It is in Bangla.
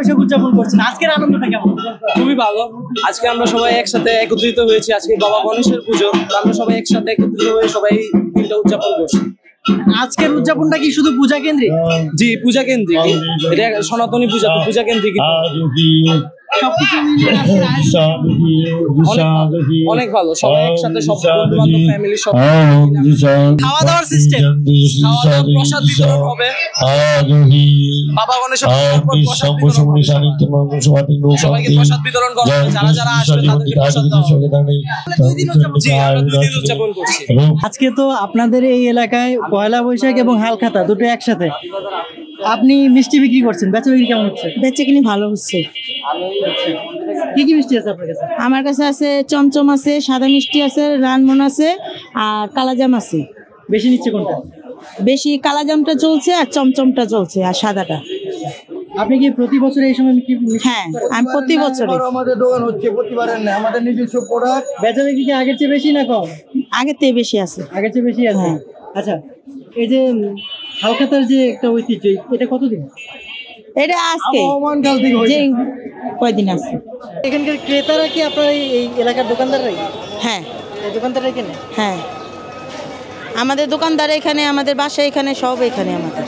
বৈশাখ উদযাপন করছেন, আজকের আনন্দটা কেমন? খুবই ভালো। আজকে আমরা সবাই একসাথে একত্রিত হয়েছি। আজকে বাবা গণেশের পুজো, তো আমরা সবাই একসাথে একত্রিত হয়ে সবাই দিনটা উদযাপন করছি। আজকের উদযাপনটা কি শুধু পূজা কেন্দ্রিক? জি, পূজা কেন্দ্রিক। এটা সনাতনী পূজা, তো পূজা কেন্দ্রিক। সবকিছু মিলিয়ে আজকের আয়োজন অনেক ভালো, সবাই একসাথে, সব বন্ধু বান্ধব, ফ্যামিলি সব। খাওয়া দাওয়ার সিস্টেম, খাওয়া দাওয়া, প্রসাদ বিতরণ হবে। বাবা গণেশের সবাইকে প্রসাদ বিতরণ করা হবে। যারা যারা আসবে তাদেরকে প্রসাদ দেওয়া হবে। জি, আমরা 2 দিন উদযাপন করছি। আজকে তো আপনাদের এই এলাকায় পয়লা বৈশাখ এবং হালখাতা দুটো একসাথে, আপনি মিষ্টি বিক্রি করছেন, বেচা বিক্রি কেমন হচ্ছে? বেচাকিনি ভালো হচ্ছে। কি কি মিষ্টি আছে আপনার কাছে? আমার কাছে আছে চমচম আছে, সাদা মিষ্টি আছে, রানমন আছে, আর কালাজাম আছে। বেশি নিচ্ছে কোনটা? বেশি কালাজামটা চলছে, আর চমচমটা চলছে, আর সাদাটা। আপনি কি প্রতি বছর এই সময় হ্যাঁ, আমি প্রতি বছরে। আমাদের দোকান হচ্ছে প্রতিবারের না, আমাদের নিজস্ব প্রোডাক্ট। বেচা বিক্রি কি আগের চেয়ে বেশি না কম? আগের থেকে বেশি আছে। আগের চেয়ে বেশি আছে। হ্যাঁ। আচ্ছা, এই যে হালখাতার যে একটা ঐতিহ্য, এটা কতদিন? এটা আজকে কাল থেকে যে কয়দিন আছে। এখানকার ক্রেতারা কি আপনার এই এলাকার দোকানদাররাই? হ্যাঁ এই দোকানদাররাই কেনে? হ্যাঁ, আমাদের দোকানদার এখানে, আমাদের বাসা এখানে, সব এখানে আমাদের।